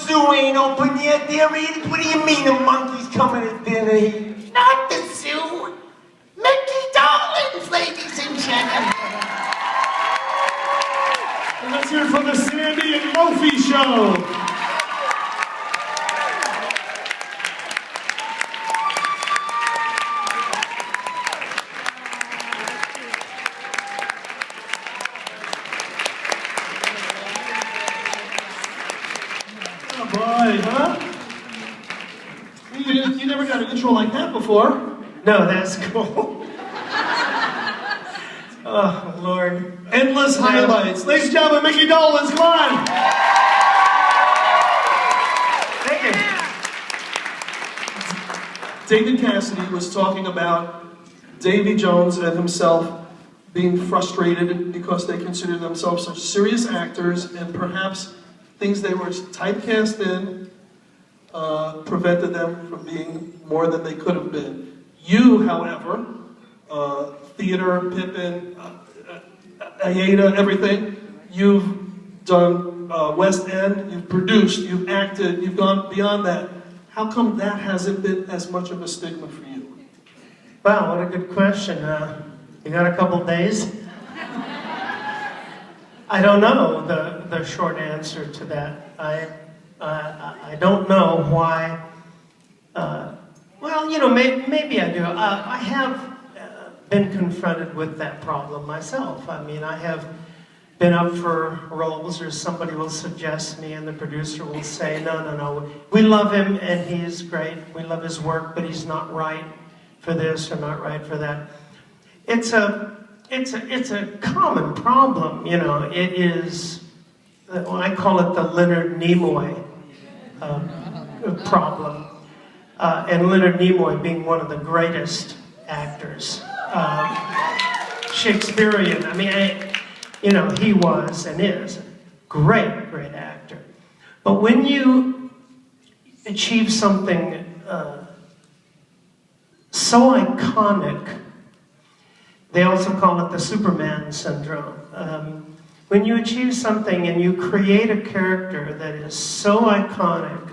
zoo ain't open yet, there is. What do you mean the monkey's coming to dinner here? Not the zoo. Mickey Dolenz, ladies and gentlemen. And let's hear it from the Sandy and Lofi Show. Huh? You never got an intro like that before. No, that's cool. Oh, Lord. Endless highlights. Ladies and gentlemen, Mickey Dolenz, come on. Thank you. David Cassidy was talking about Davy Jones and himself being frustrated because they considered themselves such serious actors, and perhaps things they were typecast in prevented them from being more than they could have been. You, however, theater, Pippin, Aida, everything, you've done West End, you've produced, you've acted, you've gone beyond that. How come that hasn't been as much of a stigma for you? Wow, what a good question. You got a couple days? I don't know the short answer to that. I don't know why. Well, you know, maybe I do. I have been confronted with that problem myself. I mean, I have been up for roles, or somebody will suggest me, and the producer will say, no, we love him and he's great. We love his work, but he's not right for this or not right for that. It's a common problem, you know. It is, I call it the Leonard Nimoy problem. And Leonard Nimoy being one of the greatest actors, Shakespearean. I mean, you know, he was and is a great, great actor. But when you achieve something so iconic, they also call it the Superman syndrome. When you achieve something and you create a character that is so iconic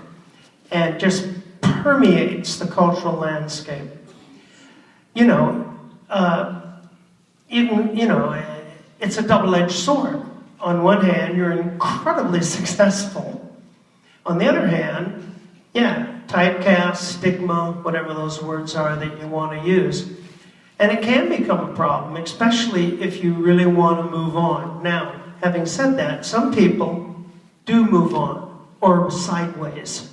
and just permeates the cultural landscape, you know, it's a double-edged sword. On one hand, you're incredibly successful. On the other hand, yeah, typecast, stigma, whatever those words are that you want to use. And it can become a problem, especially if you really want to move on. Now, having said that, some people do move on, or sideways.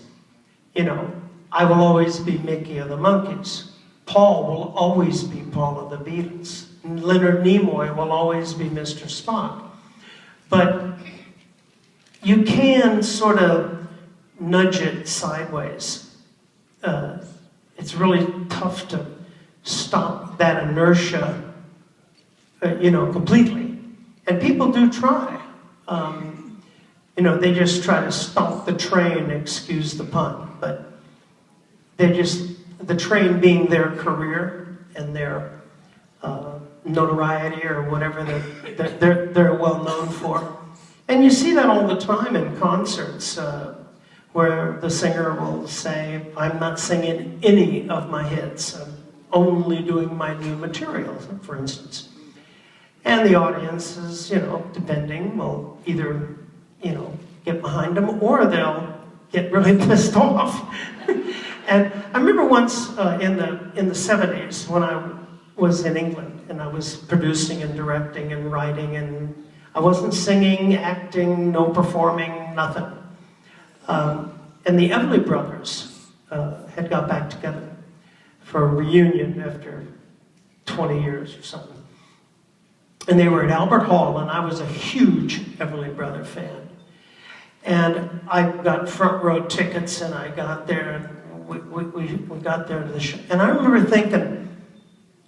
You know, I will always be Mickey of the Monkees. Paul will always be Paul of the Beatles. Leonard Nimoy will always be Mr. Spock. But you can sort of nudge it sideways. It's really tough to stop that inertia, you know, completely. And people do try. You know, they just try to stop the train, excuse the pun, but they're just, the train being their career and their notoriety or whatever they're well known for. And you see that all the time in concerts where the singer will say, I'm not singing any of my hits. I'm only doing my new material, for instance. And the audiences, you know, depending, will either, you know, get behind them or they'll get really pissed off. And I remember once in the 70s when I was in England and I was producing and directing and writing, and I wasn't singing, acting, no performing, nothing. And the Everly Brothers had got back together for a reunion after 20 years or something. And they were at Albert Hall, and I was a huge Everly Brother fan. And I got front row tickets, and I got there, and we got there to the show. And I remember thinking,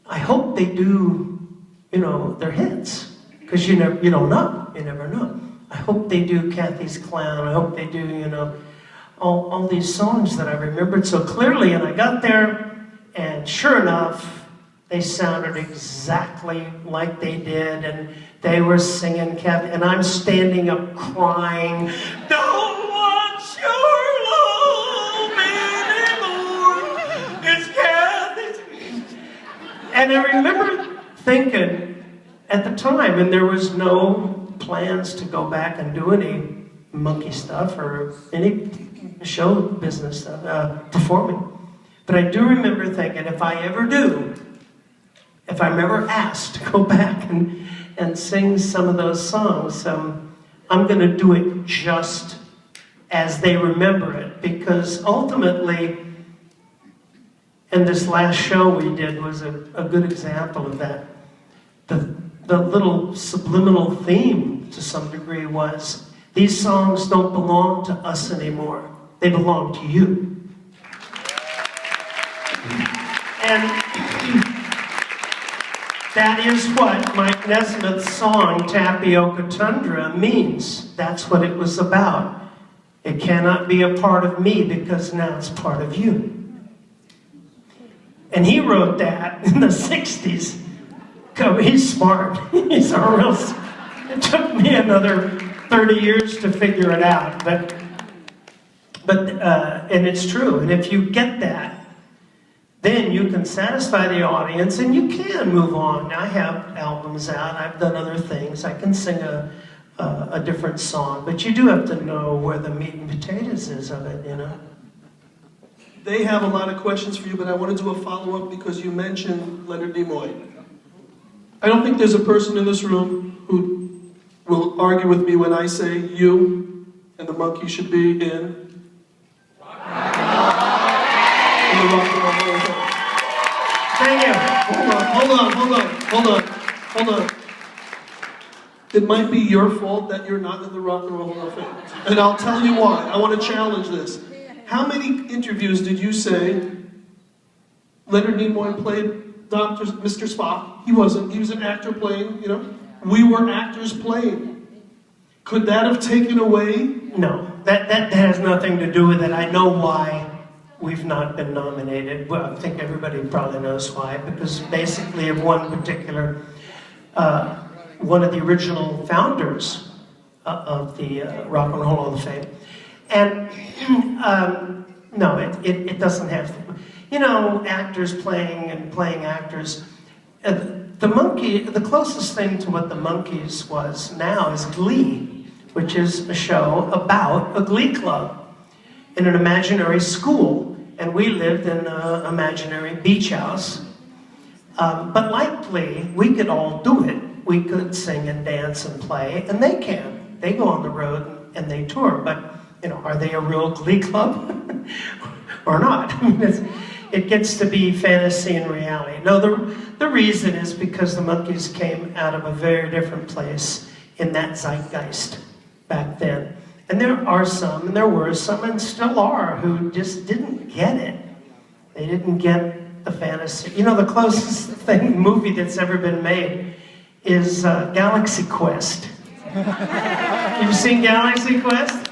I hope they do, you know, their hits, because you don't know, you never know. I hope they do Kathy's Clown. I hope they do, you know, all these songs that I remembered so clearly. And I got there, and sure enough, they sounded exactly like they did, and they were singing Kathy, and I'm standing up crying, don't want your And I remember thinking at the time, and there was no plans to go back and do any monkey stuff or any show business stuff, performing. But I do remember thinking, if I'm ever asked to go back and sing some of those songs, I'm going to do it just as they remember it. Because ultimately, and this last show we did was a good example of that. The little subliminal theme, to some degree, was these songs don't belong to us anymore. They belong to you. And that is what Mike Nesmith's song, Tapioca Tundra, means. That's what it was about. It cannot be a part of me because now it's part of you. And he wrote that in the 60s. He's smart. He's a real... It took me another 30 years to figure it out. But and it's true. And if you get that, then you can satisfy the audience and you can move on. I have albums out. I've done other things. I can sing a different song. But you do have to know where the meat and potatoes is of it, you know. They have a lot of questions for you, but I want to do a follow-up because you mentioned Leonard Nimoy. I don't think there's a person in this room who will argue with me when I say you and the monkey should be in the Rock and Roll Hall of Fame. Thank you. Hold on. It might be your fault that you're not in the Rock and Roll Hall of Fame. And I'll tell you why. I want to challenge this. How many interviews did you say Leonard Nimoy played Mr. Spock? He wasn't. He was an actor playing, you know. We were actors playing. Could that have taken away? No, that has nothing to do with it. I know why we've not been nominated. Well, I think everybody probably knows why, because basically of one particular, one of the original founders of the Rock and Roll Hall of Fame. And no, it doesn't have to. You know, actors playing actors. The closest thing to what the Monkees was now is Glee, which is a show about a glee club in an imaginary school. And we lived in an imaginary beach house. But like Glee, we could all do it. We could sing and dance and play, and they can. They go on the road and they tour, but you know, are they a real glee club or not? I mean, it gets to be fantasy and reality. No, the reason is because the Monkees came out of a very different place in that zeitgeist back then. And there are some, and there were some, and still are, who just didn't get it. They didn't get the fantasy. You know, the closest movie that's ever been made is Galaxy Quest. You've seen Galaxy Quest?